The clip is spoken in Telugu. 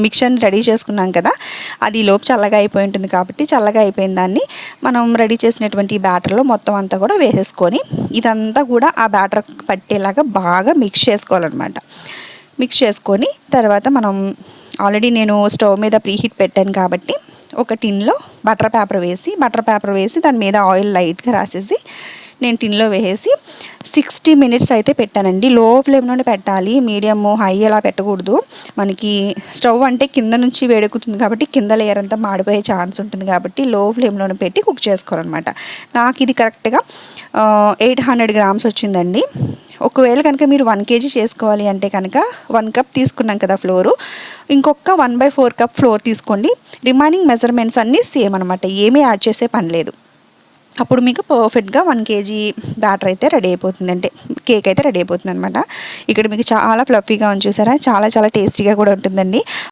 మిక్చర్ని రెడీ చేసుకున్నాం కదా, అది లోపు చల్లగా అయిపోయి ఉంటుంది కాబట్టి చల్లగా అయిపోయిన దాన్ని మనం రెడీ చేసినటువంటి బ్యాటర్లో మొత్తం అంతా కూడా వేసేసుకొని ఇదంతా కూడా ఆ బ్యాటర్ పట్టేలాగా బాగా మిక్స్ చేసుకోవాలన్నమాట. మిక్స్ చేసుకొని తర్వాత మనం ఆల్రెడీ నేను స్టవ్ మీద ప్రీహీట్ పెట్టాను కాబట్టి ఒక టిన్లో బటర్ పేపర్ వేసి దాని మీద ఆయిల్ లైట్గా రాసేసి నేను టిన్లో వేసేసి 60 మినిట్స్ అయితే పెట్టానండి. లో ఫ్లేమ్లోనే పెట్టాలి, మీడియము హై అలా పెట్టకూడదు. మనకి స్టవ్ అంటే కింద నుంచి వేడెక్కుతుంది కాబట్టి కింద లేయర్ అంతా మాడిపోయే ఛాన్స్ ఉంటుంది కాబట్టి లో ఫ్లేమ్లోనే పెట్టి కుక్ చేసుకోవాలన్నమాట. నాకు ఇది కరెక్ట్గా 800 గ్రామ్స్ వచ్చిందండి. ఒకవేళ కనుక మీరు 1 kg చేసుకోవాలి అంటే కనుక 1 కప్ తీసుకున్నాం కదా ఫ్లోరు, ఇంకొక 1/4 కప్ ఫ్లోర్ తీసుకోండి. రిమైనింగ్ మెజర్మెంట్స్ అన్నీ సేమ్ అనమాట, ఏమీ యాడ్ చేసే పని లేదు. అప్పుడు మీకు పర్ఫెక్ట్గా 1 kg బ్యాటర్ అయితే రెడీ అయిపోతుంది, అంటే కేక్ అయితే రెడీ అయిపోతుంది అనమాట. ఇక్కడ మీకు చాలా ఫ్లఫీగా ఉంది చూసారా, చాలా చాలా టేస్టీగా కూడా ఉంటుందండి.